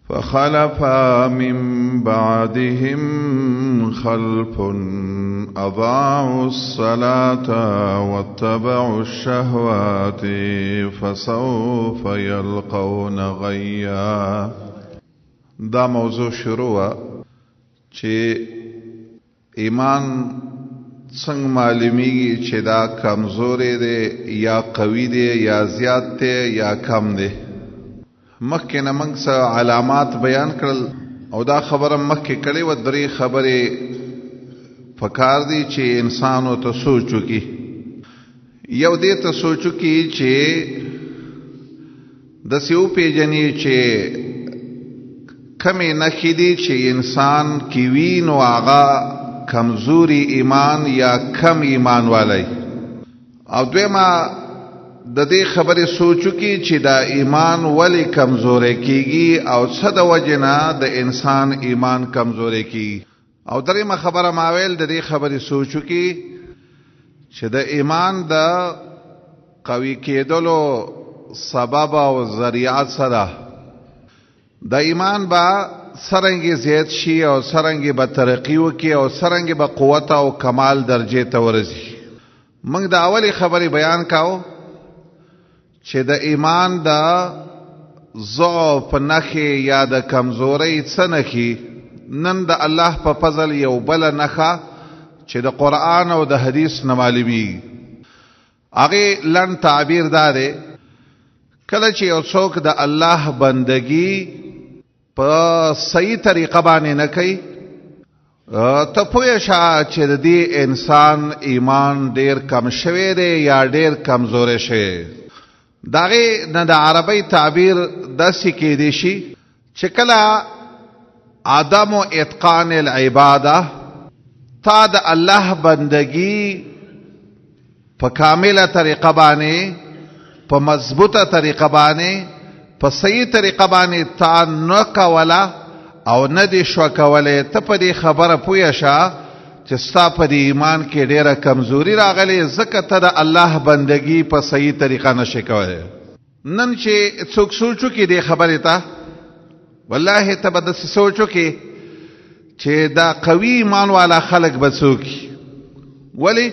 فخلف من بعدهم خلف أضاعوا الصلاة واتبعوا الشهوات فسوف يلقون غيا. دا موضوع شروع چې ایمان څنګه معلومیږي چې دا کمزوري دی یا قوي دی یا زیات دی یا کم دی. مخکې نه موږ څه علامات بیان کړل او دا خبره مخکې کړې وه. درې خبرې پکار دي چې انسانو ته سوچ وکړي. یو دې ته سوچ وکړي چې داسې وپېژني چې کمې نښې دي چې انسان کې وي نو هغه کمزوري ایمان یا کم ایمان والی. او دویمه د دې خبرې سوچو کې چې دا ایمان ولی کمزوري کیږي او څه د وجه نه د انسان ایمان کمزوري کیږي. او دریمه خبره ما ویل د دې خبرې سوچو کې چې د ایمان د قوي کېدلو سبب او ذریعه سره د ایمان با سرنګي زیات شي او سرنګي به ترقی وکي او سرنګي به قوت او کمال درجه ته ورسي. موږ د اولی خبرې بیان کاو چې د ایمان د ضعف نخې یا د کمزورۍ څه نخې. نن د الله په فضل یو بل نخه چې د قرآن او د حدیث نه معلومیږي. هغې لنډ تعبیر دا دی کله چې یو څوک د الله بندگی په صحیح طریقه باندې نه کوي ته پوه شه چې د دې انسان ایمان ډیر کم شوی دی یا ډیر کمزوری شوی. داغه نه د عربی تعبیر داسې کېدی شي چې کله عدم و اتقان العباده تا د الله بندگی په کامله طریقه باندې په مضبوطه طریقه باندې په صحیح طریقه باندې تا نه کوله او نه دې شو کولی. ته په دې خبره پوه شه چې ستا په دې ایمان کې ډیره کمزوري راغلی ځکه ته د الله بندگی په صحیح طریقه نشې کولی. نن چې څوک سوچو کې دې خبرې ته والله ته به داسې سوچو کې چې دا قوي ایمان والا خلق به څوک ولی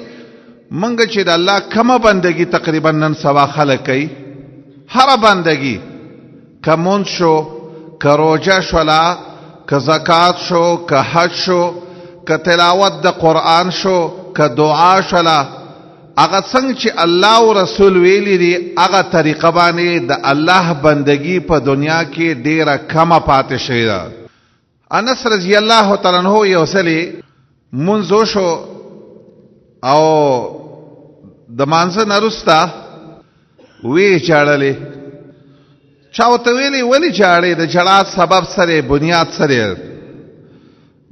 منګه چې د الله کومه بندگی تقریبا نن سبا خلق کوي. هر بندگی که مونځ شو که روژه شوله که زکات شو که حج شو که تلاوت د قرآن شو که دعا شوله هغه څنګه چې الله او رسول ویلي دي هغه طریقه باندې د الله بندگی په دنیا کې ډیره کمه پاتې شوې ده. انس رضی الله تعالی عنہ یو ځلې مونځ وشو او د مانځه نه وروسته وی چاړلې. چا ورته ویلي ولې چاړې؟ د چړا سبب سره بنیاد سره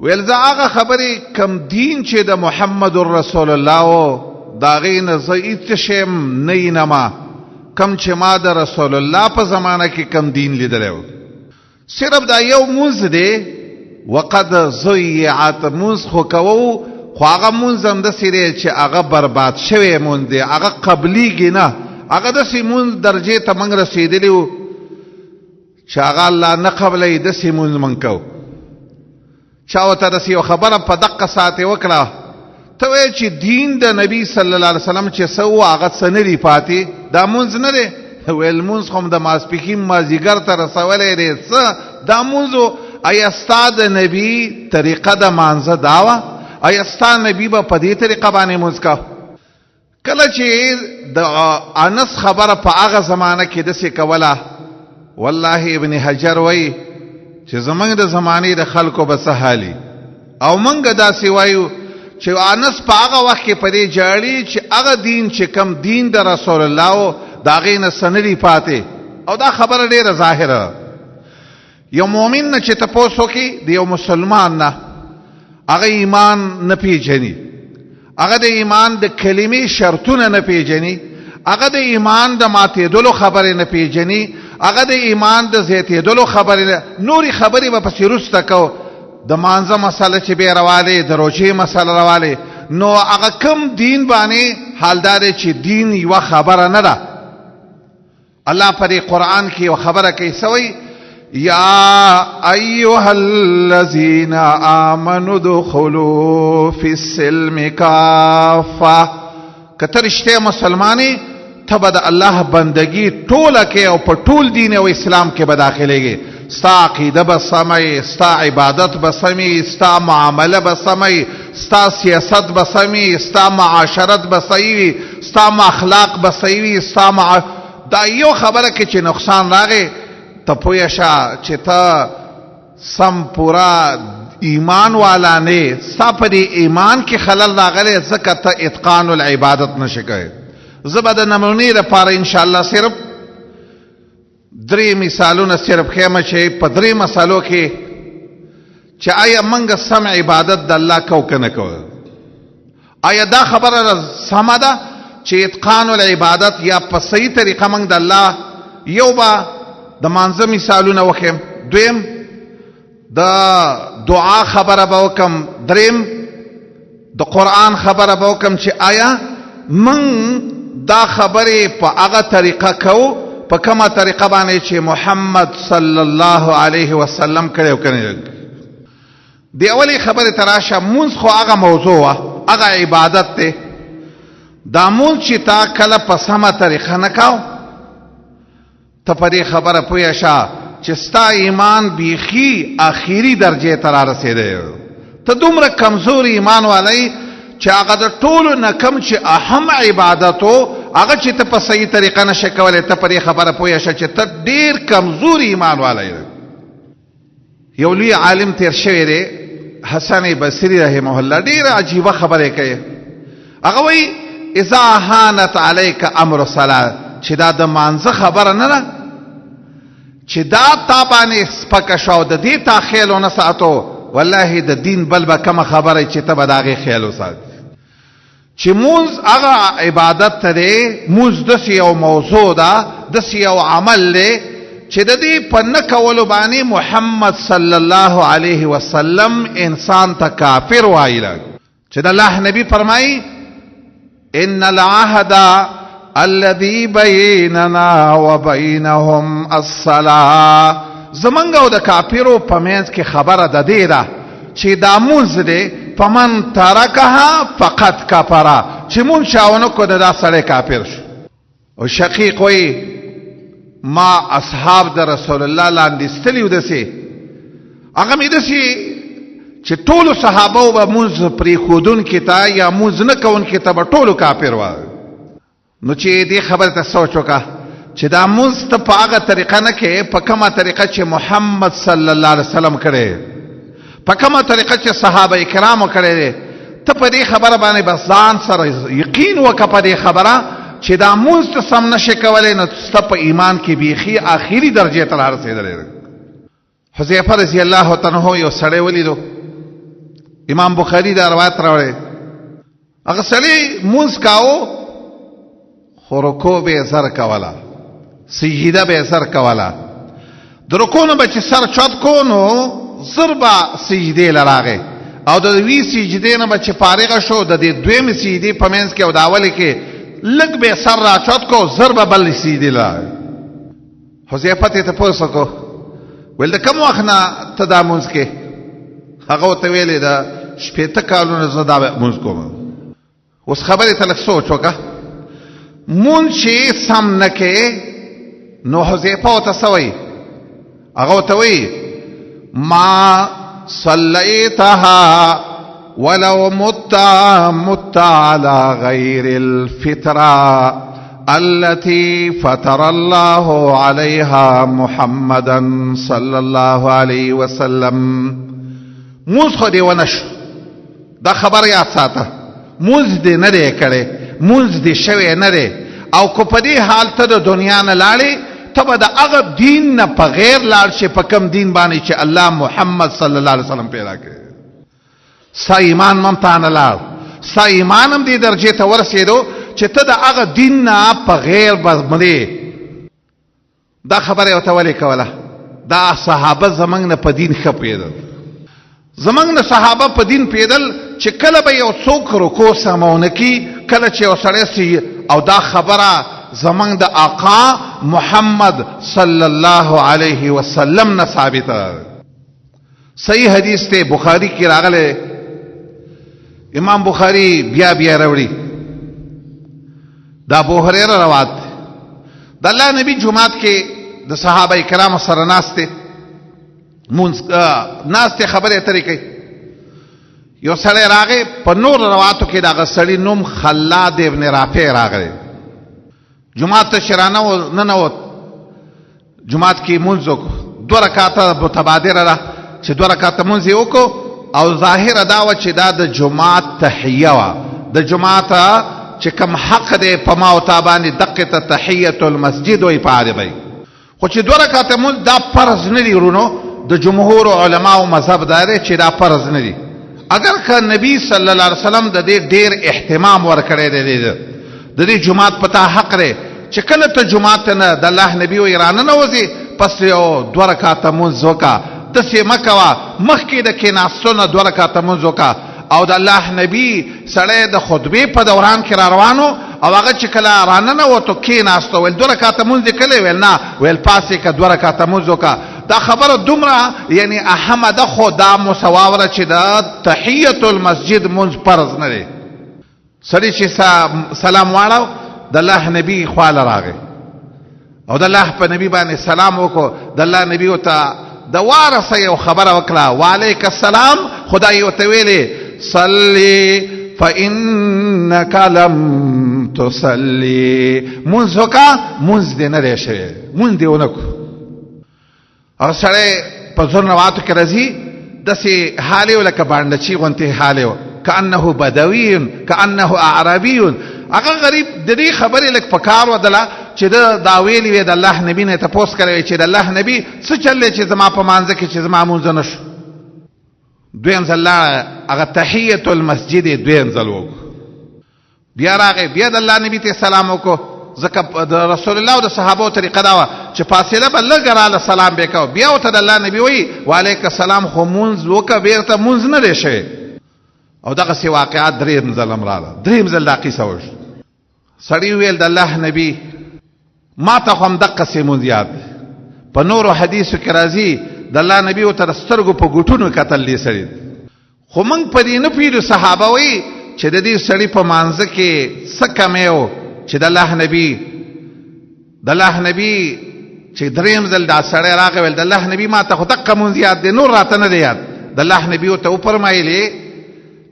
ویل زه هغه خبرې کم دین چې د محمد رسول الله و د هغې نه زه هېڅ شیم نه وینم کم چې ما د رسول الله په زمانه کې کم دین لیدلی و. صرف دا یو مونځ دی وقد ضیعت مونځ خو کوو خو هغه مونځ هم داسې دی چې هغه برباد شوی مونځ دی هغه قبلیږي نه. هغه داسې مونځ درجې ته موږ رسېدلي وو چې هغه الله نه قبلوي داسې مونځ موږ کوو. چا ورته داسې یو خبره په دقه ساعت یې وکړه ته وایې چې دین د نبي صلی الله علیه وسلم چې څه و هغه څه نه دي پاتې دا مونځ نه دی. ویل مونځ خو هم د ماسپښین مازدیګر ته رسولی دی څه دا مونځ و. ایا ستا د نبي طریقه د مانځه دا وه؟ ایا ستا نبی به په دې طریقه باندې مونځ کا؟ کله چې د انس خبره په هغه زمانه کې داسې کوله والله ابن حجر وایي چې زمونږ د زمانې د خلکو به څه حالي. او موږ داسې وایو چې انس په هغه وخت کې په دې جاړي چې هغه دین چې کم دین د رسول الله و د هغې نه څه نه دي پاتې. او دا خبره ډېره ظاهره. یو مؤمن نه چې تپوس وکړي د یو مسلمان نه هغه ایمان نه پیژني هغه د ایمان د کلمې شرطونه نه پیژني هغه د ایمان د ماتېدلو خبرې نه پیژني هغه د ایمان د زیاتېدلو خبرې نه نورې خبرې به پسې وروسته کوو. د مانځه مسله چې بیا راوالی د روژې مسله راوالی نو هغه کم دین باندې حالدار چې دین یوه خبره نه ده. الله پر قرآن کې یو خبره کوي سوی یا ایها الذین آمنوا ادخلوا فی السلم کافه کته رشته مسلمانی ته به د الله بندگی ټوله کې او په ټول دین او اسلام کې به داخليږي ستا عقیده به سمي ستا عبادت به سمي ستا معامله به سمي ستا سیاست به سمي ستا معاشرت به صحیح ستا اخلاق به صحیح ستا دا یو خبره کې چې نقصان راغی ته پوه شه چې ته سم پورا ایمان والا نه ستا په دې ایمان کې خلل راغلی ځکه ته اتقان العبادت نشې کوې زه به د نمونې لپاره انشاءالله صرف 3 مثالونه صرف ښیم چې په 3 مسالو کې چې آیا موږ سم عبادت د الله کو که نه کوو آیا دا خبره سمه ده چې اتقان العبادت یا په صحیح طریقه موږ د الله یو به د مانځه مثالونه وښیم دویم د دعا خبره به وکم دریم د قرآن خبره به وکم چې آیا من دا خبره په هغه طریقه کوو په کومه طریقه باندې چې محمد صلی الله علیه وسلم کړی او کنه دی اولی خبره تراشه مونږ خو هغه موضوع وا هغه عبادت ته دا مونږ چې تا کله په سمه طریقه نه کاو ته په دې خبره پوه شه چې ستا ایمان بیخي اخیری درجه ته را رسیدی ته دومره کمزور ایمان والی چې هغه د ټولو نه کم چې اهم عبادتو هغه چې ته په صحیح طریقه نشې کولی ته په دې خبره پوه شه چې ته ډېر کمزور ایمان والی یو لوی عالم تیر شوی دی حسن بصری رحمه الله ډېره عجیبه خبره کوي هغه وایي اذا هانت علیک امر الصلاه چې دا د مانځه خبره نه ده چې دا تا باندې سپکه شو د دې تا خیال ونه ساتو والله د دین بل به کومه خبره چې ته به د هغې خیال وساتې چې مونځ هغه عبادت ته دی مونځ داسې یو موضوع ده داسې یو عمل دی چې د دې په نه کولو باندې محمد صلی الله علیه وسلم انسان ته کافر وایي چې د الله نبی فرمایي ان العهد الذي بيننا وبينهم الصلاه زمنګ او د کافرو په منځ کې خبره د دې ده چې دا مونځ دی فمن ترکها فقد کفر چې مونږ شاونه کو دا سړی کافر شو او شقیق وایي ما اصحاب د رسول الله لاندې ستلیو دسي هغه مې دسي چې ټولو صحابه به مونځ پرې خودون کې تا یا مونځ نه کون کې ته به ټولو کافر وای نو چې دې خبره ته سوچ وکړه چې دا مونځ ته په هغه طریقه نه کې په کومه طریقه چې محمد صلی الله علیه وسلم کړی په کومه طریقه چې صحابه کرامو کړی ته په دې خبره باندې بس ځان سره یقین وکړه په دې خبره چې دا مونځ ته سم نشي کولی نو ستا په ایمان کې بیخي آخري درجې ته رارسېدلی حذیفه رضی الله عنه یو سړی ولیدو امام بخاری دا روایت راوړی هغه سړی مونځ کاو خو رکوع به یې زر کوله سجده به یې زر کوله د رکوع نه به چې سر چت کو نو زر به سجدې له راغی او د وی سجدې نه به چې فارغه شو د دې دویمې سجدې په منځ کې او د اولې کې لږ به سر را چت کو زر به بل سجدې له راغی حذیفه ته تپوس وکړو ویل د کوم وخت نه ته دا مونځ کې هغه ورته ویلې ده 80 کالونه زه دا مونځ کوم اوس خبرې ته لږ سوچ وکړه مونځ چې سم نه کې نو حذیفه ورته څه وایي هغه ورته وایي ما صلیتها ولو مت على غير الفطره التي فطر الله عليها محمدا صلى الله عليه وسلم موز خو دی ونشو دا خبر یاد ساته موز دی نه دی کړي موز دی شوی نه دی او کو په دې حال ته د دنیا نه لاړې ته به د هغه دین نه په غیر لاړ شي په کوم دین باندې چې الله محمد صلی الله علیه وسلم پیدا کړی ستا ایمان ممتا نه لاړ ستا ایمان هم دې درجې ته ورسېدو چې ته د هغه دین نه په غیر باندې دا خبره ورته ولې کوله دا صحابه زمونږ نه په دین ښه پوهېدل زمونږ نه صحابه په دین پوهېدل چې کله به یو څوک رکوع سمونه کي کله چې یو سړی او دا خبره زمنګ د آقا محمد صلی الله علیه وسلم نه ثابت ده. صحیح حدیث ته بخاری کې راغله، امام بخاری بیا بیا راوړي، دا ابو هريره روایت د الله نبی جمعات کې د صحابه کرام سره ناشته ناشته خبره اترې کوي. یو سړی راغی، په نور روایتو کې دا سړی نوم خلاد ابن رافع راغی. جمعات ته شرانه و ننوت، جمعات کې مونځ وکړو، 2 رکعاته متبادره را چې 2 رکعاته مونځ یې وکړو او ظاهر دا و چې دا د جمعات تحیه وه، د جمعات چې کم حق دی په ما او تا باندې دقه ته تحیت المسجد وایي په عربی. خو چې 2 رکعاته مونځ دا فرض نه دي ورونو، د جمهور علماو مذهب دا دی چې دا فرض نه دي. اگر که نبی صلی الله علیه وسلم د دې ډیر اهتمام ورکړی دی د دې جمعات پتا حق لري چې کله ته جمعات نه د الله نبی و ایران نه وځي پس یو 2 رکعاته مونځ وکړه، داسې مه کوه مخکې د کېناستو نه 2 رکعاته مونځ وکړه. او د الله نبی سړی د خطبې په دوران کې را روانو او هغه چې کله راننوتو کېناستو ویل 2 رکعاته مونځ دې کړی؟ ویل نه، ویل پاسې که 2 رکعاته مونځ وکړه. دا خبره دومره یعنی اهمه ده، خو دا مسواوره چې د تحیت المسجد مونځ فرض نه دی. سړی چې سلام واړو د الله نبی خواله راغی او د الله په نبی باندې سلام وکړو. د الله نبی ورته د وارثه یو خبره وکړه، وعلیک السلام. خدای ورته ویلې صلی فانک لم تصلی، مونځ وکړه، مونځ دې نه دی شوی، مونځ دې ونه کړو. او سړی په زور روایتو کې راځي داسې حال یې لکه بانډچي غوندې حال یې، کانه بدوی کانه اعرابی. هغه غریب د دې خبرې لږ په کار ودله چې دا ویلي وی د الله نبی نه تپوس کړی چې د الله نبی څه چل دی چې زما په مانځه کې چې زما مونځ نه شو. دویم ځل هغه تحیت المسجد دویم ځل وکړو، بیا راغی، بیا د الله نبی ته سلام وکړو. ځکه د رسول الله او د صحابو طریقه دا وه چې فاصله به لږه راله سلام به کوو. بیا ورته د الله نبی وایي وعلیک السلام، خو مونځ وکړه، بېرته مونځ نه دی شوی. او دغسې واقعات دریم ځل هم راله، دریم ځل دا قیصه وشو. سړي ویل د الله نبی ما ته خو هم دقسې مونځ یاد دی. په نورو حدیثو کې راځي د الله نبی ورته د سترګو په ګوټونو کتل دې سړي، خو موږ په دې نه پوهېږو. صحابه وایي چې د دې سړي په مانځه کې څه کمی و چې د الله نبی چې دریم ځل دا سړی راغی ویل د الله نبی ما ته خو دقه مونځ یاد دی، نور راته نه دی یاد. د الله نبی ورته وفرمایلې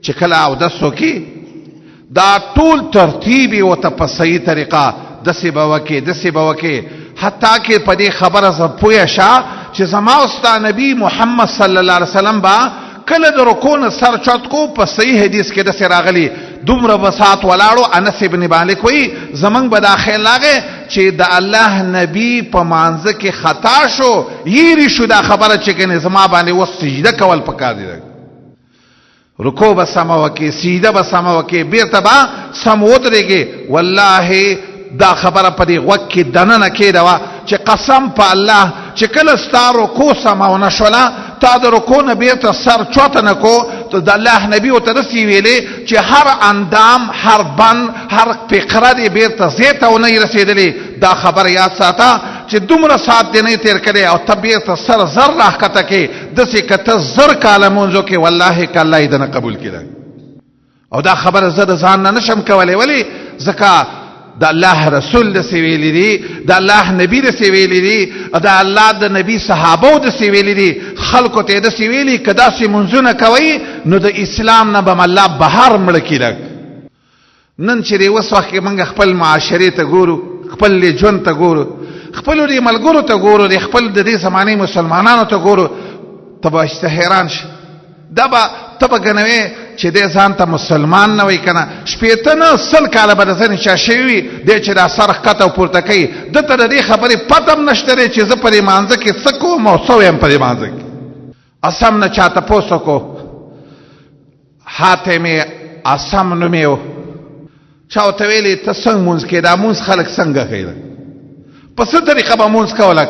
چې کله اودس وکړي دا ټول ترتیب یې ورته په صحیح طریقه داسې به وکړې داسې به وکړې، حتی کې په دې خبره زه پوه شه چې زما او ستا نبی محمد صلی الله علیه وسلم به کله د رکوع نه سر چت کو. په صحیح حدیث کې داسې راغلی دومره بساط ولاړو. انس ابن مالک وایي زمونږ به دا خیال راغی چې د الله نبی په مانځه کې خطا شو، یېرې شو دا خبره چې کنې زما باندې اوس سجده کول پکار دي، رکوع به سمه وکړې، سجده به سمه وکړې، بېرته به سم ودرېږې. والله دا خبره په دې غوږ کې دننه کېده وه چې قسم په الله چې کله ستا رکوع سمه ونه شوله، تا د رکوع نه بېرته سر چوته نه کو، د الله نبي ورته داسې ویلې چې هر اندام، هر بند، هر فقره دې بېرته ځای ته ونه رسېدلې. دا خبره یاد ساته چې دومره ساعت دې نه تېر کړی او ته بېرته سر زر راښکته کې، داسې که ته 1000 کاله مونځ وکړې والله که الله یې دنه قبول کړي. او دا خبره زه د ځان نه نشم کولی. ولې؟ ځکه د الله رسول داسې ویلي دي، د الله نبی داسې ویلي دي، د الله د نبی صحابو داسې ویلي دي، خلکو ته یې داسې ویلي که داسې مونځونه کوئ نو د اسلام نه به م الله بهر مړه کړي. لږ نن چې دی اوس وخت کې موږ خپل معاشرې ته ګورو، خپل ژوند ته ګورو، خپلو دې ملګرو ته ګورو، د خپل د دې زمانې مسلمانانو ته ګورو، ته به حیران شي. دا به ته به ګنوې چې دی ځان ته مسلمان نه وایي که نه، 80 نه 100 کاله به د ځنې چا شوي وي، دی چې دا سر ښکته او پورته کوي، ده ته د دې خبرې پته هم نشته دی چې زه په دې مانځه کې څه کوم او څه ویم په دې مانځه کې. اسم نه چا تپوس وکړو، حاتم اسم نومې و، چا ورته ویلې ته څنګه مونځ کوې، دا مونځ خلک څنګه کوي، په څه طریقه به مونځ کوله؟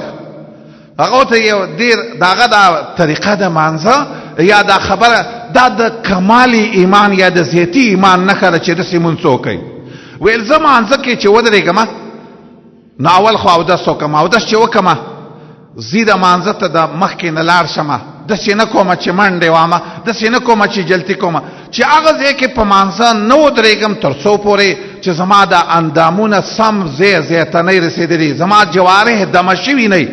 هغه ورته یو ډېر د هغه دا طریقه د مانځه یا دا خبره دا د کمال ایمان یا د زیاتی ایمان نښه ده چې داسې مونځ څوک کوي. ویل زه مانځه کې چې ودرېږم نو اول خو اودس وکم، اودس چې وکمه زی د مانځه ته د مخکې نه لاړ شمه، داسې نه کومه چې منډې وامه، داسې نه کومه چې جلتي کومه، چې هغه ځای کې په مانځه نه ودرېږم تر څو پورې چې زما د اندامونه سم ځای ته نه رسېدلي، زما جوارح دمه شوي نه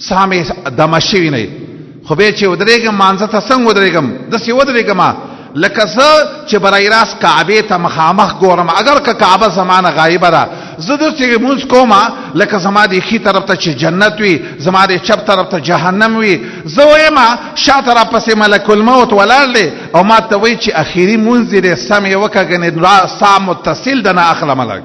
سامې دمه شوي نه. خو بیا چې ودرېږم مانځه ته څنګه ودرېږم؟ داسې ودرېږم لکه زه چې برای راست کعبې ته مخامخ ګورم، اگر که کعبه زمانه غایبه ده، زه داسې لمونځ کومه لکه زما د ښي طرف ته چې جنت وي، زما د چپ طرف ته جهنم وي. زه وایم شا ته راپسې ملک الموت ولاړ دی او ما ته وایي چې اخري مونځ دې سم یې وکړه، ګنې ستا متصل ده نه اخلمه لږ.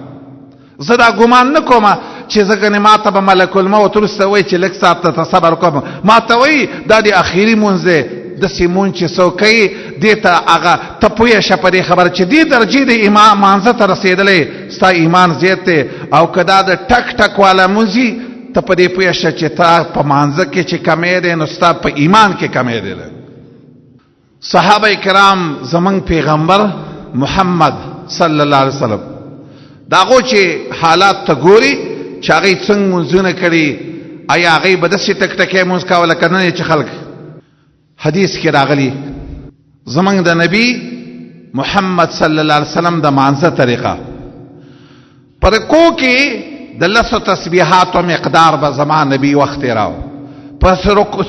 زه دا ګمان نه کومه چې زه ګنې ما ته به ملک الموت وروسته وایي چې لږ ساعت ته صبر کوم، ما ته وایي دا د اخري مونځ دی. داسې مونځ چې څوک کوي دې ته هغه ته پوهه شه په دې خبره چې دې درجې د ایمان مانځه ته رسېدلی ستا ایمان زیات دی. او که دا د ټک ټک والا مونځ وي ته په دې پوهه شه چې تا په مانځه کې چې کمی دی نو ستا په ایمان کې کمی دی. صحابه کرام زمونږ پیغمبر محمد صلی الله علیه وسلم د هغو چې حالات ته ګوري چې هغوی څنګه مونځونه کړي، آیا هغوی به داسې ټک ټکی مونځ کوه لکه نن چې خلک حدیث کې راغلی. زمونږ د نبی محمد صلی الله علیه وسلم د مانځه طریقه په رکوع کې د لسو تسبیحاتو مقدار به زما نبی وخت تېراو، په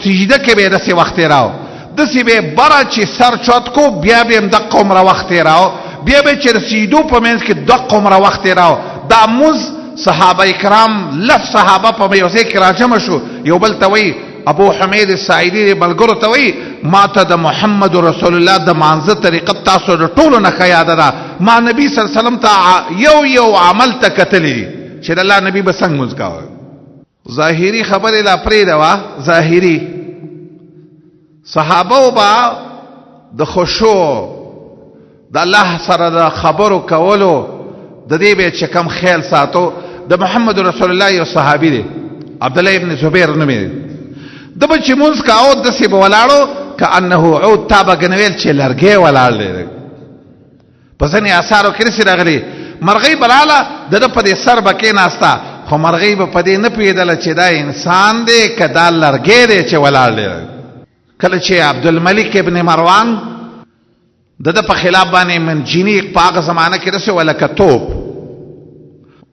سجده کې به یې داسې وخت تېراو، داسې به یې بره چې سر چوت کو بیا به یې هم دقه عمره وخت تېراو، بیا به یې چې د سجدو په منځ کې دقه عمره وخت تېراو. دا مونځ صحابه کرام لس صحابه په یو ځای کې راجمع شو، یو بل ته وایي ابو حمید الساعدي ملګرو ته وایي ما ته د محمد رسول الله د مانځه طریقه تاسو د ټولو نه ښه یاده ده، ما نبي صلی الله علیه وسلم ته یو عمل ته کتلی چې د الله نبي به څنګه مونځ کوه. ظاهري خبرې لا پرېږده وه، ظاهري صحابو به د خشوع د الله سره د خبرو کولو د دې به چې کم خیال ساتو. د محمد رسول الله یو صحابي دی عبدالله ابن زبیر نومې دی، د به چې مونځ کاو داسې به ولاړو کانه عود تا به ګنویل چې لرګی ولاړ دی. په ځینې اثارو کې داسې راغلي مرغۍ به راله د ده په دې سر به کېناسته، خو مرغۍ به په دې نه پوهېدله چې دا انسان دی که دا لرګی دی چې ولاړ دی. کله چې عبدالملک ابن مروان د ده په خلاف باندې منجنیق په هغه زمانه کې داسې ولکه توپ،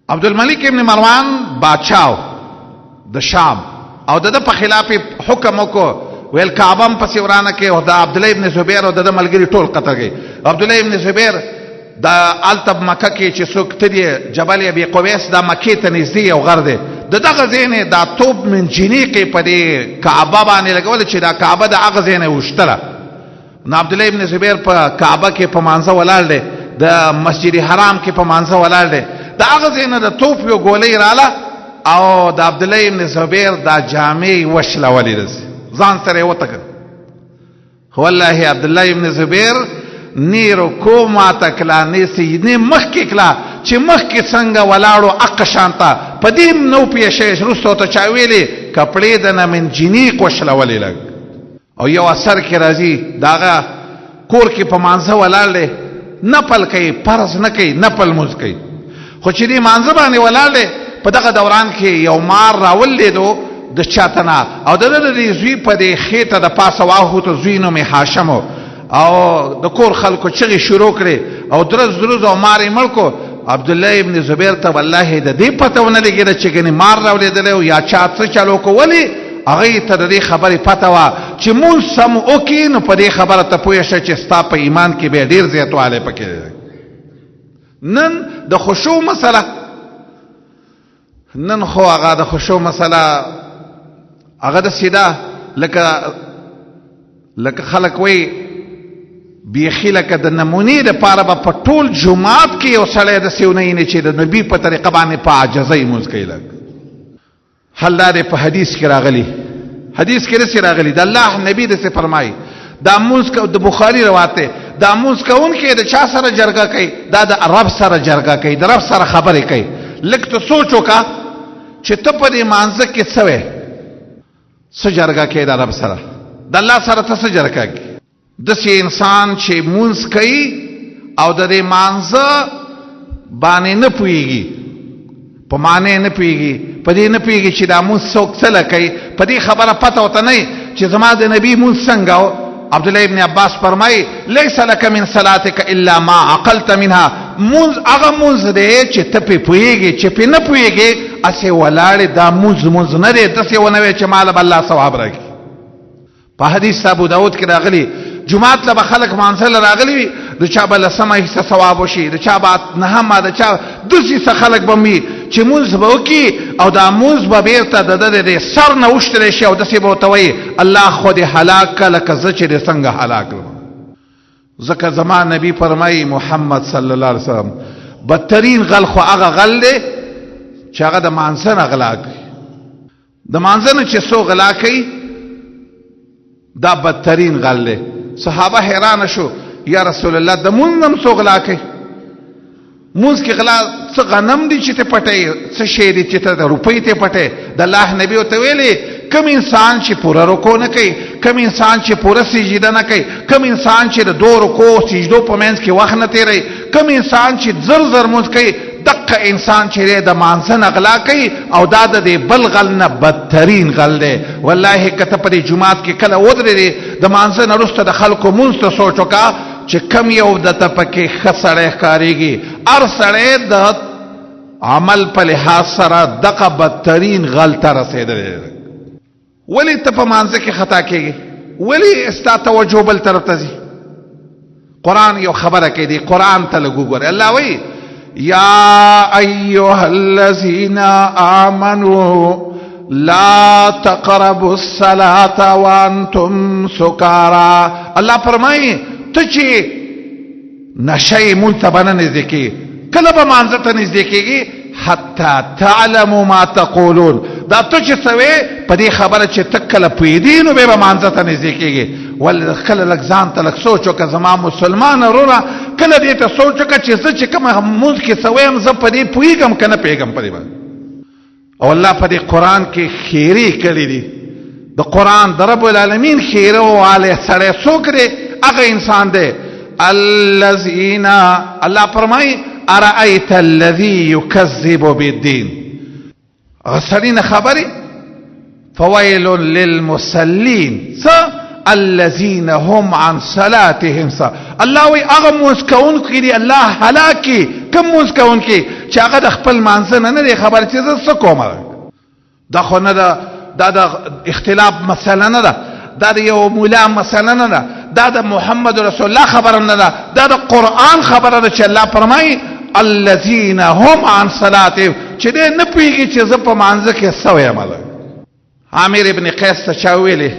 عبدالملک ابن مروان بادشاه د شام او د ده په خلاف حکم وکړو، ویل کعبه هم پسې ورانه کې او د عبدالله ابن زبیر او د ده ملګري ټول قتل کړي. عبدالله ابن زبیر د هلته مکه کې چې څوک تدي جبل ابي قبیس دا مکې ته نږدې یو غر دی، د دغه ځای نه دا توپ منجنیق یې په دې کعبه باندې لګول چې دا کعبه د هغه ځای نه وشتله. نو عبدالله ابن زبیر په کعبه کې په مانځه ولاړ دی، د مسجد حرام کې په مانځه ولاړ دی، د هغه ځای نه د توپ یو ګولۍ راله او د عبدالله ابن زبیر دا جامې وشلولې داسې ځان سره یې وتکړ. والله عبدالله ابن زبیر نی رکوع ماته کړه نه سجدې مخکې کړه چې مخکې څنګه ولاړو اقه شانته په دې نو پوه شوی وروسته ورته چا ویلې کپړې د نه منجنیق وشلولې لږ. او یو اثر کې راځي د هغه کور کې په مانځه ولاړ دی، نفل کوي فرض نه کوي، نفل مونځ کوي، خو چې دې مانځه باندې ولاړ دی په دغه دوران کې یو مار راولېدو د چاته نه او د ده د زوی په دې خېټه د پاسه واهوته، زوی نوم یې هاشم او د کور خلکو چغې شروع کړې او درز او مار یې مړ کړو. عبدالله ابن زبیر ته والله د دې پته ونه لګېده چې ګنې مار راولېدلی او یا چا څه چلو کو، ولې هغوی ته د دې خبرې پته وه چې مونځ سم وکړي نو په دې خبره ته پوه شه چې ستا په ایمان کې بیا ډېر زیاتوالی پکې دی. نن د خشوع مسله، نن خو هغه د خشوع مسله هغه داسې ده لکه خلک وایي بیخي لکه د نمونې دپاره به په ټول جومات کې یو سړی داسې ونه ویني چې د نبي په طریقه باندې په عاجزۍ مونځ کوي. لږ حل دا دی په حدیث کې راغلی، حدیث کې داسې راغلی د الله نبي داسې فرمایي دا مونځ د بخاري روایت دی، دا مونځ کوونکی د چا سره جرګه کوي؟ دا د رب سره جرګه کوي، د رب سره خبرې کوي. لږ ته سوچ وکړه چې ته په دې مانځه کې څه وې، څه جرګه کوي د رب سره، د الله سره ته څه جرګه کوي؟ داسې انسان چې مونځ کوي او د دې مانځه باندې نه پوهېږي، په معنی نه پیږي، په دې نه پیږي چې دا مونږ څوک څه لکوي، په دې خبره پته ورته نه چې زما د نبي مونږ څنګه و. عبدالله ابن عباس فرمایي لیس لک من صلاتک الا ما عقلت منها، مونږ هغه مونځ دی چې ته پې پوهېږې، چې پې نه پوهېږې هسې ولاړې دا مونځ نه دی، داسې ونه وایې چې ماله به الله ثواب راکړي. په حدیث ابو داود کې راغلي جمعات له به خلک مانځه له راغلي وي، د چا به لسمه حصه ثواب وشي، د چا به نهمه، د چا داسې څه خلک به وي چې مونځ به وکړي او دا مونځ به بېرته د ده د سر نه وشتلی شي او داسې به ورته وایي الله خو دې هلاک کړه لکه زه چې دې څنګه هلاک کړم. ځکه زما نبی فرمایي محمد صلی الله علیه وسلم بدترین غل خو هغه غل دی چې هغه د مانځه نه غلا کوي. د مانځه نه چې څو غلا کوي دا بدترین غل دی. صحابه حیران شو یا رسول الله د مونځ هم څو غلا کوي؟ مونځ کې غلا څه غنم دي چې ته پټې، څه شی دي چې ته د روپۍ ته پټې؟ د الله نبی ورته ویلي کم انسان چې پوره رکوع نه کوي، کم انسان چې پوره سجده نه کوي، کم انسان چې د 2 رکوع سجدو په منځ کې وخت نه تیروي، کم انسان چې زر مونځ کوي، دقه انسان چې د مانځه نه غلا کوي او دا د بل غل نه بدترین غل دی. والله که ته په دې جومات کې کله ودرېدې د مانځه نه وروسته د خلکو مونځ ته سوچ وکړه چې کم یو درته پکې ښه سړی ښکارېږي. هر سړی د عمل په لحاظ سره دغه بدترین غل ته رسېدلی دی. ولې ته په مانځه کې خطا کېږي؟ ولې ستا توجه بل طرف ته ځي؟ قرآن یو خبره کوي دی، قرآن ته لږ وګورئ. الله وایي یا ایها الذین آمنوا لا تقربوا الصلاة وانتم سکارا. الله فرمایي ته چې نشئ مونږ ته به نه نږدې کېږي. کله به مانځه ته نږدې کېږي؟ حتی تعلموا ما تقولون. دا ته چې څه وې په دې خبره چې ته کله پوهېدې نو بیا به مانځه ته نږدې کېږي. ولې کله لږ ځان ته لږ سوچ وکړه زما مسلمان وروره، کله دې ته سوچ وکړه چې زه چې کومه مونځ کې څه وایم زه په دې پوهېږم که نه پوهېږم په دې باندې. او الله په دې قرآن کې خیرې کړي دي. د قرآن د رب العالمین خیره والی سړی څوک دی؟ هغه انسان دی الذین، الله فرمایي ارأیت الذی یکذب بالدین. هغه سړي نه خبرې فویل للمصلین الذین هم عن صلاتهم سا. الله وی هغه مونځ کوونکي دي الله هلاک کړي. کوم مونځ کوونکي چې هغه د خپل مانځه نه دی خبر چې زه څه کوم؟ دا خو نه ده، دا د اختلاف مسله نه ده، دا د یو مولا مسله نه ده، دا د محمد رسول الله خبره نه ده، دا د قرآن خبره ده چې الله فرمایي الذین هم عن صلاتهم، چې دې نه پوهېږي چې زه په مانځه کې څه وایم. عامر ابن قیس ته چا ویلې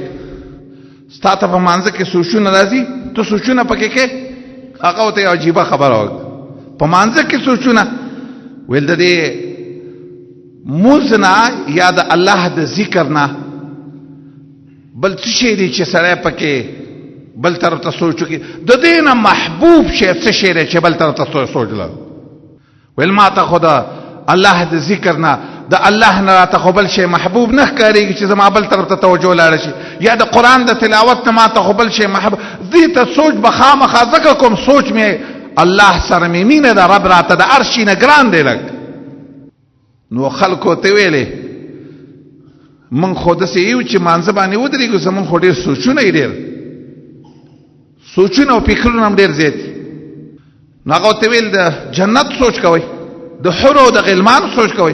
ستا ته په مانځه کې سوچونه راځي؟ ته سوچونه پکې کې؟ هغه ورته یو عجیبه خبره وکړه، په مانځه کې سوچونه؟ ویل د دې مونځ نه یا د الله د ذکر نه بل څه شی دی چې سړی پکې بل طرف ته سوچ وکړي؟ د دې نه محبوب شی څه شی دی چې بل طرف ته سوچ له؟ ویل ما ته خو د الله د ذکر نه د الله نه راته خو بل شی محبوب نه ښکارېږي چې زما بل طرف ته توجه لاړه شي، یا د قرآن د تلاوت نه ما ته خو بل شی محبوب. دې ته سوچ به خامخا ځکه کوم سوچ مې الله سره مې مینه ده، رب راته د هر شي نه ګران دی لږ. نو خلکو ته ویلې موږ خو داسې یو چې مانځه باندې ودرېږو، زموږ خو ډېر سوچونه یې ډېر سوچونه او فکرونه هم ډېر زیات. نو هغه ورته ویل د جنت سوچ کوئ، د حورو او د غلمانو سوچ کوئ؟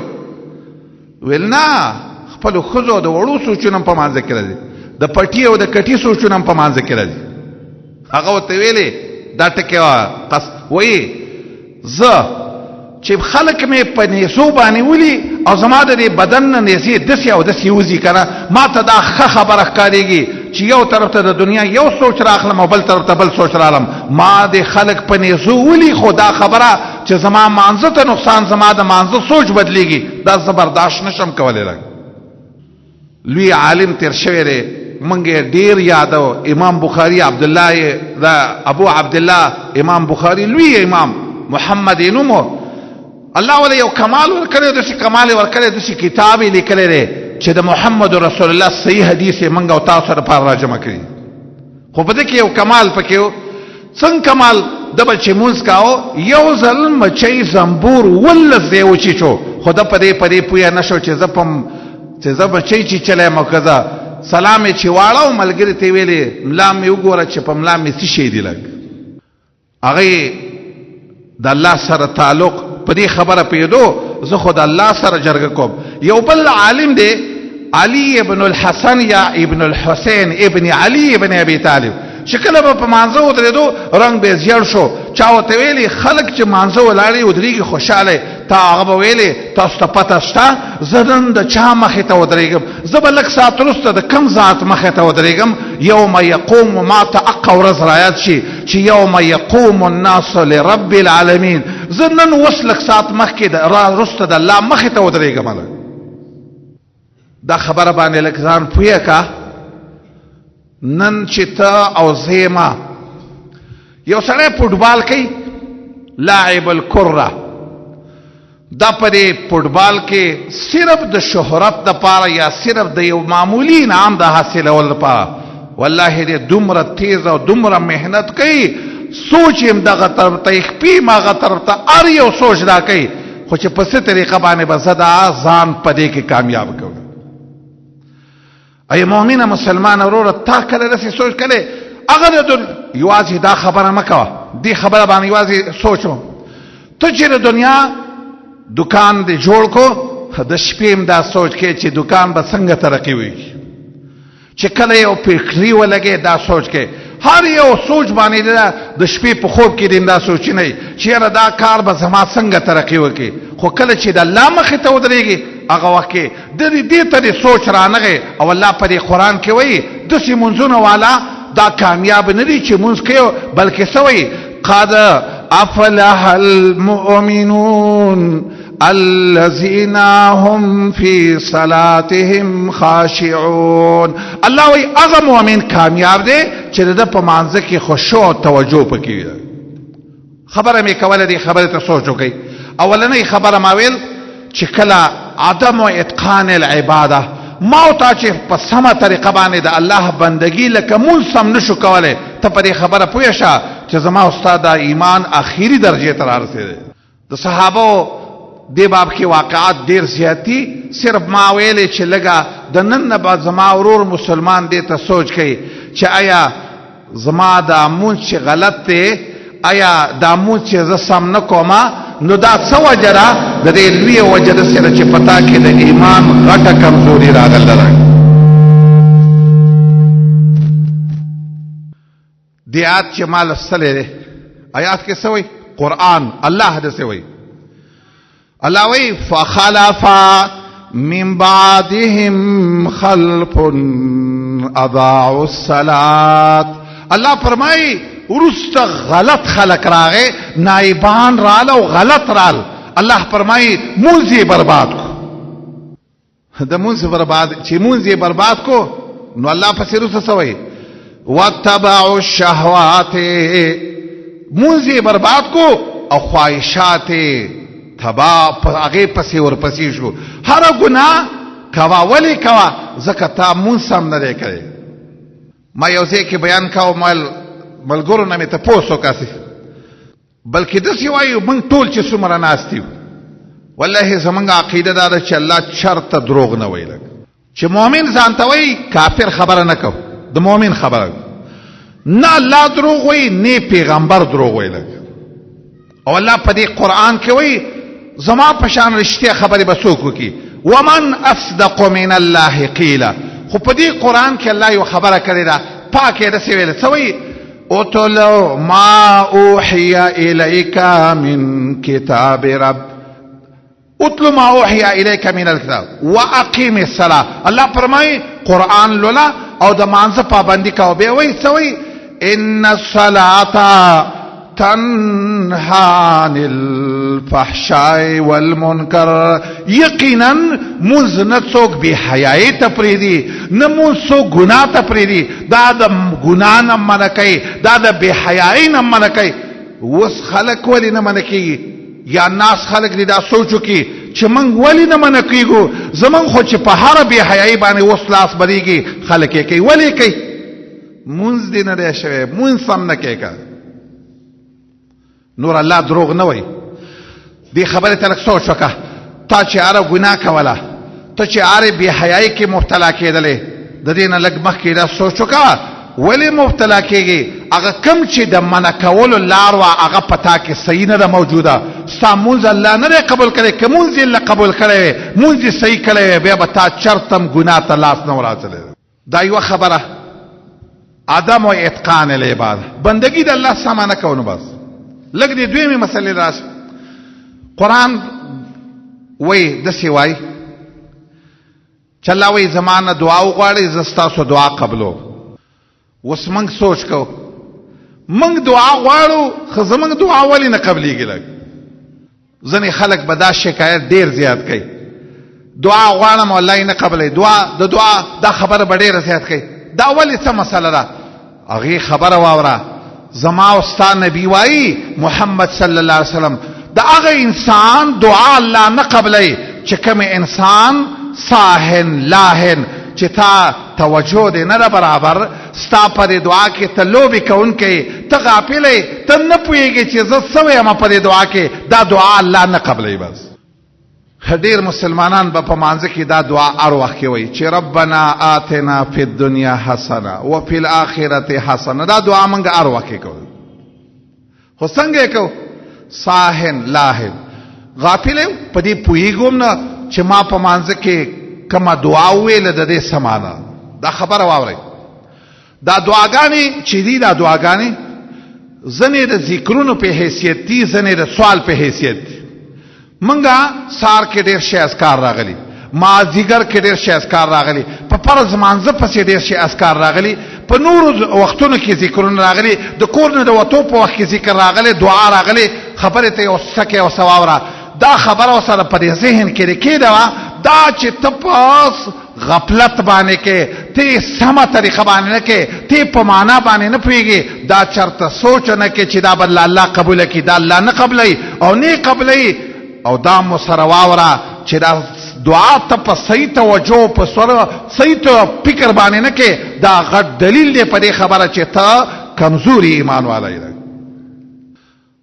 ویل نه، خپلو ښځو او د وړو سوچونه هم په مانځه کې راځي، د پټي او د کټي سوچونه هم په مانځه کې راځي. هغه ورته ویلې دا ټکې وایي زه چې خلک مې په نیسو باندې ولي او زما د دې بدن نه نیسې داسې او داسې وځي که نه، ما ته دا ښه خبره ښکارېږي چې یو طرف ته د دنیا یو سوچ راخلم او بل طرف ته بل سوچ رالم. ما د خلک په نیسو ولي خو دا خبره چې زما مانځه ته نقصان، زما د مانځه سوچ بدلیږي، دا زه برداشت نشم کولی. لوی عالم تیر شوی دی، موږ یې ډېر یادو، امام بخاري عبدالله دا ابو عبدالله امام بخاري لوی امام محمد یې نوم. الله ولا یو کمال ورکړی، داسې کمال یې ورکړی، داسې کتاب یې لیکلی دی چې د محمد رسول الله صحیح حدیث یې موږ او تاسو لپاره راجمع کړي. خو په دې کې یو کمال پکې و. څنګه کمال؟ دبل چې مونږ کاو یو ځل مچۍ زنبور ولس دی وچیچو خو د پدې پوهه نشو چې زه مچۍ چې چلی مکزه سلام یې چې واړو ملګري ته ویلې ملا مې وګوره چې په ملا مې څه شی دی لږ هغه د الله سره تعلق په دې خبره پیدو زه خو د الله سره جرګه کوم یو بل عالم دی علي ابن الحسن یا ابن الحسين ابن علي ابن ابي طالب چې کله په مانځه ودرېدو رنگ به زیړ شو چا ورته ویلي خلک چې مانځه ولاړې ودرېږي خوشحاله تا هغه به ویلې تاسو ته پته شته زه نن د چا مخې ته ودرېږم زه به لږ ساعت وروسته د کم ذات مخې ته ودرېږم یوم یقوم ما ته اقه ورځ رایاد شي چې یوم یقوم الناس لرب العالمین زه نن اوس لږ ساعت مخکې وروسته د الله مخې ته ودرېږم دا خبره باندې لږ ځان پوهه کا نن چې ته او زیما یو سړی فوټبال کوي لاعب الکره دا په دې فوټبال کې صرف د شهرت دپاره یا صرف د یو معمولی انعام د حاصلولو دپاره والله دې دومره تیز او دومره محنت کوي سوچ یې دغه طرف ته خپې ماغه طرف ته هر یو سوچ دا کوي خو چې په څه طریقه باندې به زه دا ځان په دې کې کامیاب کوم ای مؤمنه مسلمان وروره تا کله داسې سوچ کړی هغه د یوازې دا خبره مه کوه دې خبره باندې یوازې سوچو ته چې د دنیا دکان دې جوړ کو د شپې هم دا سوچ کې چې دکان به څنګه ترقي وي چې کله یو فکري ولګې دا سوچ کې هر یو سوچ باندې د شپې په خوب کې دې دا سوچ نه چې یاره دا کار به زما څنګه ترقي وکړي خو کله چې د الله مخې ته ودرېږي هغه وخت کې د دې ته دې سوچ رانغی او الله په دې قرآن کې وایي داسې منځونه والا دا کامیاب نه دي چې منځ کوي بلکې څه وایي قد افلح المؤمنون الذين هم في صلاتهم خاشعون الله وی هغه مؤمن کامیاب دی چې د په مانځه کې خشوع او توجه پکې وي خبره مې کوله دی خبره ته سوچ وکړئ اولنۍ خبره ما ویل چې کله عدم و اتقان العباده ما او تا چې په سمه طریقه باندې د الله بندگی لکه مونږ سم نشو کولی ته په دې خبره پوه شه چې زما استاد ایمان اخیری درجه ته رارسېدی د صحابو دې باب کې واقعات ډېر زیاتی صرف ما ویلې چې لږه د نن نه بعد زما ورور مسلمان دې ته سوچ کوي چې آیا زما دا مونږ چې غلط دی آیا دا مونږ چې زه سم نه کومه نو دا څه وجه ده د دې لویه وجه ده سره چې پتا کې د ایمان غټه کمزوري راغله ده دې آیات چې ما لوستلی دی آیات کې څه وایي قرآن الله داسې وایي الله وایي فخلف من بعدهم خلف اضاعوا الصلاة الله فرمایي ورسته غلط خلق راغې نائبان رال او غلط رال الله فرمایي مونځ برباد کو د مونځ برباد چې مونځ برباد کو نو الله پسې رسه سوي واتبعوا الشهوات مونځ برباد کو او خواهشات تبا هغه پسې ورپسې شو هر ګناه کوا ولی کوا زکه مونږ سم نه کړي ما یو ځای کې بیان کاو ملګرو نه مې تپوس وکړی بلکې داسې وایو موږ ټول چې څومره ناست یو والله زموږ عقیده دا ده چې الله چرته دروغ نه وایي چې مؤمن ځان ته وایي کافر خبره نه کو د مؤمن خبره نه الله دروغ وایي نه پیغمبر دروغ وایي او الله په دې قرآن کې وایي زما په شان رښتیا خبرې به څوک وکړي ومن اصدق من الله قیلا خو په دې قرآن کې الله یو خبره کړې ده پاک یې داسې ویلې څه وایي اتلو ما اوحي اليك من كتاب رب اتلو ما اوحي اليك من الكتاب واقيم الصلاه الله فرمای قران لولا او د مانځه پابندي کاو به وای سوي ان الصلاه تنهى عن الفحشاء والمنكر یقینا مزنڅوک به حیاي تفریدي نموسو ګنا تفریدي دا د ګنا نه منکای دا د به حیاي نه منکای وس خلق ولی نه منکای یا ناس خلق دې دا سوچو کی چې من ولی نه منکایګو زمون خو چې په هر به حیاي باندې وس لاس بریږي خلق یې کوي ولی کوي مونږ دې نه راشه مونږ سم نه کوي نور الله دروغ نه وای. دې خبره ته لږ سوچ وکړه. تا چې هره ګناه کوله، ته چې هرې بې حیایي کې مبتلا کېدلې، د دې نه لږ مخکې دا سوچ وکړه ولې مبتلا کېږي؟ هغه کم چې د منع کولو لار وه هغه په تا کې صحیح نه ده موجوده. ستا مونځ الله نه دی قبول کړی. که مونځ یې الله قبول کړی وی، مونځ یې صحیح کړی وی، بیا به تا چرتم ګناه ته لاس نه وراچلی. دا یوه خبره. عدم و اتقان العباده، بندگی د الله سمانه کو نو بس. لږ دې دویمې مسلې راشه. قرآن وی داسې وایي چې الله وی زما نه دعا وغواړئ زه ستاسو دعا قبلو. اوس موږ سوچ کو، موږ دعا غواړو خو زموږ دعا ولې نه قبلېږي؟ لږ ځینې خلک به دا شکایت ډېر زیات کوي، دعا غواړم الله یې نه قبلوي، د دعا دا خبره به ډېره زیات کوي. دا ولې څه مسله ده؟ هغې خبره واوره. زما او ستا نبي وایي محمد صلی الله علیه وسلم د هغه انسان دعا الله نه قبلوي چې کوم انسان ساهن لاهن چې تا توجه دې نه ده برابر، ستا په دې دعا کې ته لوبې کوونکی، ته غافلی، ته نه پوهېږې چې زه څه ویم په دې دعا کې، دا دعا الله نه قبلوي. بس ډېر مسلمانان به په مانځه کې دا دعا هر وخت کې وایي چې ربنا آتنا فی الدنیا حسنه وفی الاخرة حسنه. دا دعا موږ هر وخت کې کوو. خو څنګه یې کوو؟ ساهن لاهن غافل په دې پوهېږم نه چې ما په مانځه کې کومه دعا وویله د دې څه معنا. دا خبره واورئ. دا دعاګانې چې دي، دا دعاګانې ځنې د ذکرونو په حیثیت دي، ځنې د سوال په حیثیت دي. منګه سار کې ډېر شی اذکار راغلي، مازدیګر کې ډېر شی اذکار راغلي، په فرض مانځه پسې ډېر شی اذکار راغلي، په نورو وختونو کې ذکرونه راغلي، د کور نه د وتو په وخت کې ذکر راغلی، دعا راغلی. خبرې ته یو څه او څه واوره. دا خبره ورسره په دې ذهن کې کېده وه دا چې ته په غفلت باندې کې، ته سمه طریقه باندې نه کې، ته په معنا باندې نه پوهېږې، دا چرته سوچ نه کې چې دا به الله قبوله کړي. دا الله نه قبلوي او نه قبلوي. او دا مو سره واوره چې دا دعا ته په صحیح توجه، په صحیح فکر باندې نه کې، دا غټ دلیل دی په دې خبره چې ته کمزوري ایمان والا یې.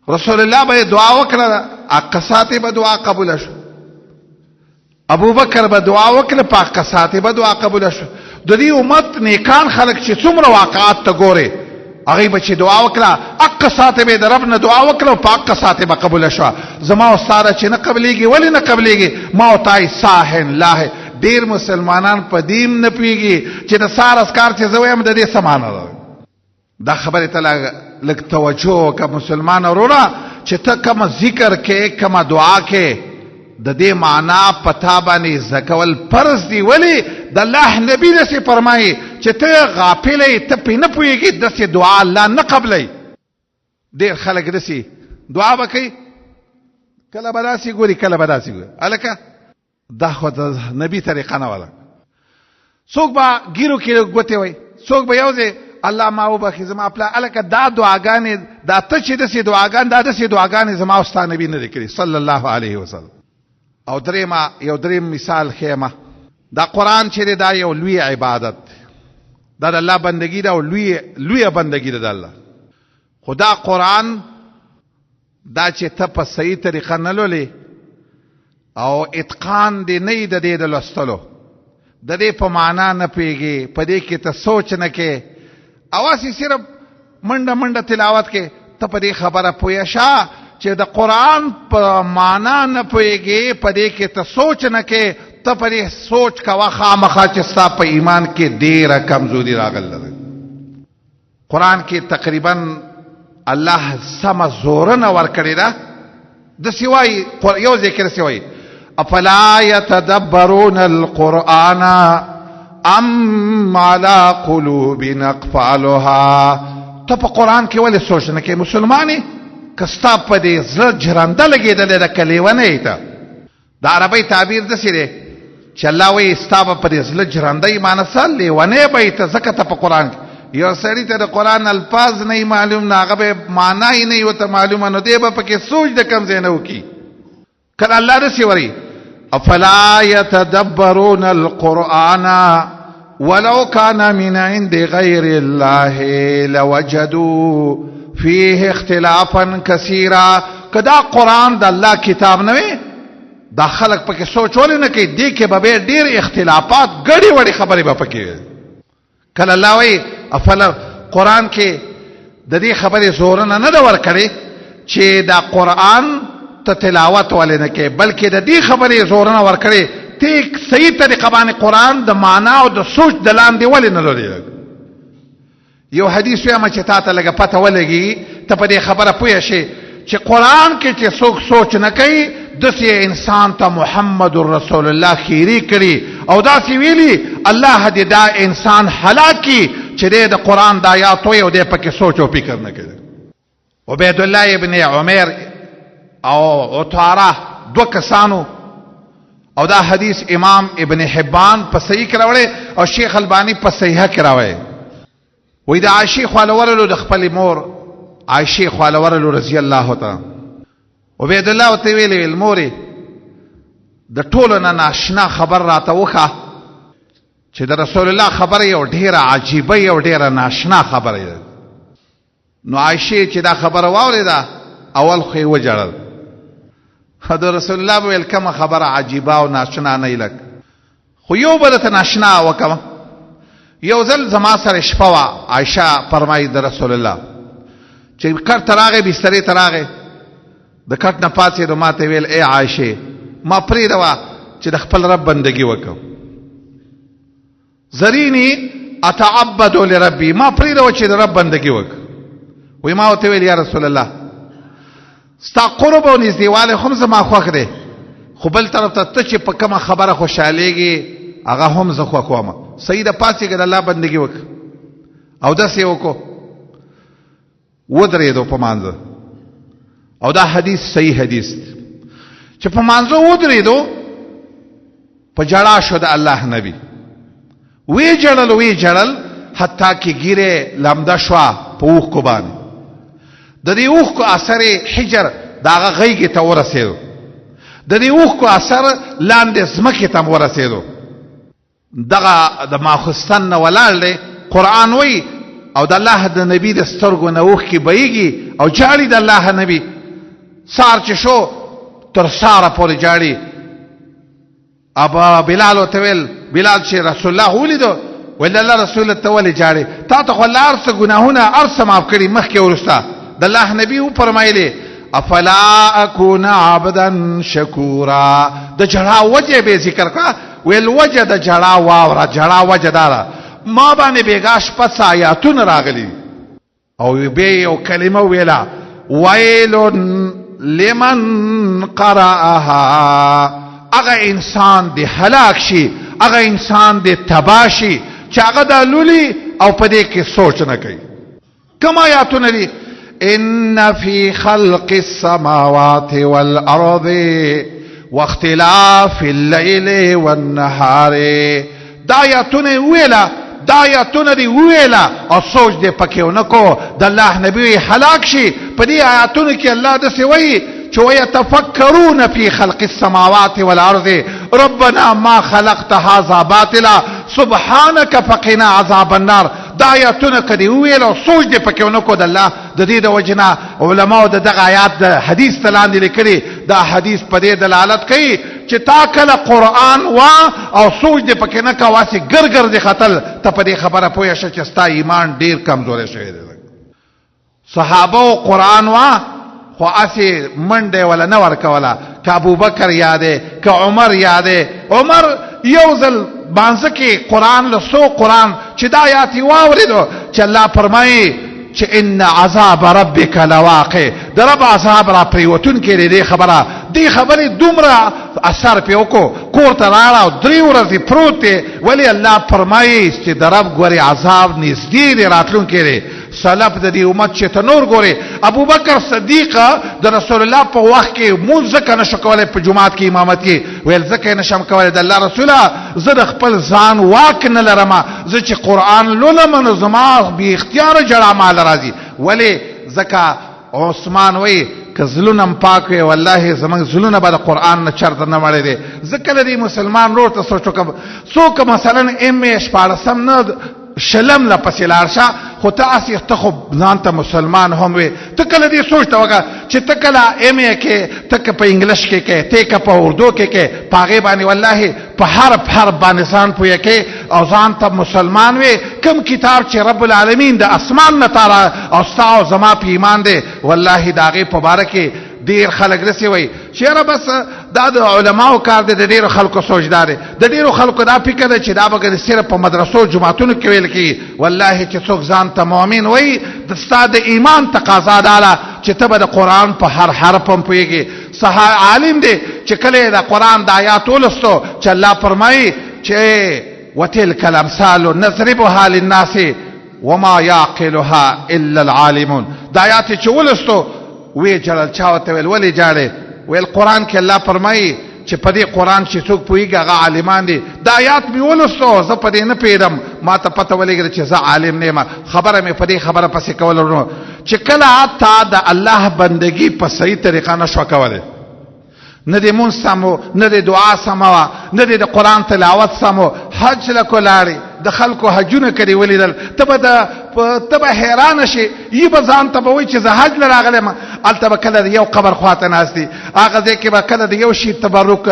رسول الله به دعا وکړه، اقصاته به دعا قبول شو. ابو بکر به دعا وکړه، په اقصاته به دعا قبول شو. د دې امت نیکان خلک چې څومره واقعات ته ګوري، هغه به چې دعا وکړه اقصاته به د رب نه دعا وکړه، په اقصاته به قبول شو. زما او ستاره چې نه قبلېږي، ولې نه قبلېږي؟ ما او تای ساهن لاه. ډېر مسلمانان په دیم نه پوهېږي چې د سار اذکار چې زه وایم د دې څه معنا ده. دا خبرې ته لږ توجه وکړه مسلمان وروره چې ته کومه ذکر کې، کومه دعا کې، د دې معنا پتا باندې زکول فرض دی. ولی د الله نبی داسې فرمایي چې ته غافلې، ته پې نه پوهېږې، داسې دعا الله نه قبلوي. ډېر خلک داسې دعا به کوي، کله به داسې ګوري، کله به داسې ګوري. هلکه دا خو د نبي طریقه نه وله. څوک به ګیرو کې ګوتې وایي، څوک به یو ځای الله ما وبخي زما پلا. هلکه دا دعاګانې، دا ته چې داسې دعاګانې، دا داسې دعاګانې زما او ستا نبي نه دی کړي صلی الله علیه وسلم. او یو دریم مثال خیمه. دا قرآن چې دی دا یو لوی عبادت، دا د الله بندگی ده او لوی بندگی ده د الله. خو دا قرآن دا چې ته په صحیح طریقه نه لولې او اتقان دې نه وي د دې د لوستلو، د دې په معنا نه پوهېږې، په دې کې ته سوچ نه کې، اواسې صرف منډه منډه تلاوت کې، ته په دې خبره پوه شه چې د قرآن په معنا نه پوهېږې، په دې کې ته سوچ نه کې، ته په دې سوچ کوه خامخا چې ستا په ایمان کې ډېره کمزوري راغله ده. قرآن کې تقریبا الله سمه زورنه ورکړې ده. داسې وایي یو ځای کې داسې وایي افلا یتدبرون القرآن ام علی قلوب اقفالها. ته په قرآن کې ولې سوچ نه کې مسلمانې؟ که ستا په دې زړه جرنده لګېدلې ده که لیونی ته. د عربۍ تعبیر داسې دی چې الله وایي ستا به په دې زړه جرنده معنی څه لیونی به یې ته، ځکه ته په قرآن کې یو سړي ته د قرآن الفاظ نه معلوم، نه هغه به معنا یې نه ورته معلومه، نو دی به پکې سوچ د کوم ځای نه وکړي. کله الله داسې وایي افلا یتدبرون القرآن ولو كان من عند غير الله لوجدوا فيه اختلافا كثيرا. کدا قرآن د الله کتاب نه وي دا خلق پکې سوچ ولې نه کوي؟ دې کې به ډېر اختلافات ګډې وړې خبرې به پکې کله الله وایي افلا قرآن کې د دې خبرې زورونه نه ده ورکړې چې دا قرآن ته تلاوت ولې نه کوي، بلکې د دې خبرې زورونه ورکړې ته صحیح طریقه باندې قرآن د معنا او د سوچ د لاندې ولې نه لري. یو حدیث وایم چې تا ته لږه پته ولګي ته په دې خبره پوه شې چې قرآن کې چې څوک سوچ نه کوي داسې انسان ته محمد رسول الله خیری کړي او داسې ویلي الله دې دا انسان هلاک کړي چې د قرآن د آیات وایي او دې پکې سوچ او فکر نه کوي. عبید الله ابن عمر او عطاره دو کسانو او دا حدیث امام ابن حبان په صحیح کې راوړی او شیخ البانی په صحیحه کې راوړی. وې د عائشې خالورلو د خپل مور عائشې خالورلو رضی الله تعالی عبید الله ته ویلې مورې د ټولو نه ناشنا خبر راته وخه چې د رسول الله خبره یو ډیره عجیبه یو ډیره ناشنا خبره ده. نو عائشې چې دا خبره واورېده اول خو یې وجړل. د رسول الله ویل کومه خبره عجیبه او ناشنا نه لک خو یو بل ته ناشنا وکم. یو ځل زما سره شپه وا عائشه فرمایي د رسول الله چې کټ تراغه بسترې تراغه د کټ نه پاتې نو ماته ویل اے عائشه ما پرې روا چې د خپل رب بندگی وکم. زرینی اتعبد لربي ما پرې روا چې د رب بندگی وکم. وې ما ته ویل یا رسول الله ستا قرب او نږدېواله هم زما خوښ دی خو بل طرف ته چې په کومه خبره خوشحالېږي هغه هم زه خوښ وم. صحیح ده پاتېږه د الله بندګي وکړه او داسې وکړو ودرېدو په مانځه او دا حدیث صحیح حدیث چې په مانځه ودرېدو په جړا شو د الله نبی وی جړل حتی کې ګیره لمده شوه په اوښکو باندې د دې اوښکو اثر حجر داغه غیږې ته ورسېدو د دې اوښکو اثر لاندې ځمکې ته ورسېدو. دغه د ماخستن نه ولاړ دی قرآن وی او د الله د نبی د سترګو نه اوښکې بهیږي او جاړي د الله نبی سار چې شو تر ساره پورې جاړي. ابا بلال ورته ویل بلال چې رسول الله ولیدو ویل الله رسول ته ولې جاړي تا ته خو الله هر څه ګناهونه هر څه معاف کړي مخکې وروسته. د الله نبی و فرمایلی افلا اكون عبدا شکورا. د جړا وجه به ذکر کا ویل وجه د جړا واوره جړا وجه دارا ما باندې بیګاش پس آیاتون راغلی او به یو کلمه ویلا ویل لمن قرأها. هغه انسان دی هلاک شي هغه انسان دی تباه شي چې هغه د لولي او په دې کې سوچ نه کوي. کوم آیاتونه دي؟ ان فی خلق السماوات والارض واختلاف الليل والنهار. دا آیاتونه ویلا دا آیاتونه دی ویلا او سوچ دې پکې ونکو د الله نبی هلاک شي. په دې آیاتونه کې الله د سوي چې ويتفکرون فی خلق السماوات والارض ربنا ما خلقت هذا باطلا سبحانك فقنا عذاب النار. دا آیاتونه کدی ویل او سوچ دې پکې ونکو د الله د دې د وجنا علماء د دغه آیات د حدیث تلاندې لیکلي. دا حدیث په دې دلالت کوي چې تا کله قرآن وا او سوچ دې پکې نه کا واسي ګرګر دې خطل ته په دې خبره پوه شې چې ستا ایمان ډیر کمزوري شوی دی. صحابه او قرآن وا خو اسی منډه ولا نه ورکولا ک ابوبکر یاده ک عمر یاده. عمر یوزل بانځه کې قرآن له سو قرآن چې دا آیات واوریدو چې الله فرمایي چې ان عذاب ربک لواقع. د رب عذاب را پریوتون کې دې خبره دې خبره دومره اثر په وکړو کور ته راړه او 3 ورځې پروت دی ولی الله فرمایي چې د رب ګوري عذاب نږدې راتلون کې سلف د دې امت چې تنور ګوري. ابو بکر صدیق د رسول الله په وخت کې مونږ ځکه نشو کولای په جمعات کې امامت کې ویل ځکه نشم کولای د الله رسوله زه د خپل ځان واک نه لرم زه چې قرآن لولم نو زما بی اختیار جړه مال راځي. ولی ځکه عثمان وی که زلونم پاک وي والله زمونږ زلونه به د قرآن نه چرته نه مړی دی. ځکه د دې مسلمان رور ته سوچ وکړم څوک مثلا ام 14 نه شلم لا پسې لاړ شه خو ته اسی ته خو ځان ته مسلمان هم وې ته کله دې سوچ ته وکړه چې ته کله ایم ای کې ته په انګلیش کې کې ته که په اردو کې په هغې باندې والله په حرف باندې ځان پوهه کې او ځان ته مسلمان وې کوم کتاب چې رب العالمین د اسمان نه تاره او ستا او زما په ایمان دی والله د هغې په باره کې ډیر خلک رسې وایي چې یاره بس دا د علماو کار دی د ډیرو خلکو سوچدا دی د ډیرو خلکو دا فکر دی چې دا به صرف په مدرسو جماعتونو کې ویل کېږي والله چې څوک ځان ته مؤمن وایي د ستا د ایمان تقاضا دا ده چې ته به د قرآن په هر حرف هم پوهېږې عالم دی چې کله د قرآن د آیات ولستو چې الله فرمایي چې وتلک الامثال نضربها للناس وما يعقلها الا العالمون دا آیات چې ولستو وی جلال چاوته ویل ولی جاړي ویل قرآن کې الله فرمایي چې په دې قرآن چې څوک پوهېږي هغه عالمان دي دا آیات مې ولستو زه په دې نه پوهېدم ما ته پته ولګېده چې زه عالم نه یم خبره مې په دې خبره پسې کوله ورونو چې کله تا د الله بندګي په صحیح طریقه نه شوه کولی نه د مونځ سمو نه د دعا سمه وه نه د قرآن تلاوت سمو حج له کولاړې د خلکو حجونه کړي ولیدل ته به حیرانه شي یي به ځان ته به وایي چې زه حج له راغلی یم هلته به کله د یو قبر خواته ناست دي هغه ځای کې به کله د یو شي تبرک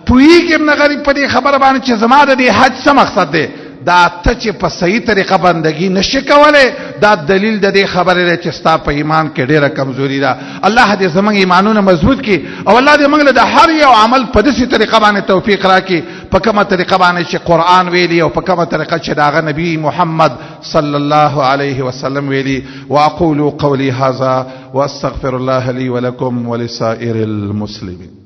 پوهېږم نه غریب په دې خبره باندې چې زما د دې حج څه مقصد دی دا ته چې په صحیح طریقه بندګي نشي کولی دا دلیل د دې خبرې دی چې ستا په ایمان کې ډېره کمزوري ده الله دې زموږ ایمانونه مضبوط کړي او الله دې موږ له د هر یو عمل په داسې طریقه باندې توفیق راکړي په کومه طریقه باندې چې قرآن ویلي او په کومه طریقه چې د هغه نبي محمد صلی الله علیه وسلم ویلي واقول قولي هذا واستغفر الله لي ولكم ولسائر المسلمين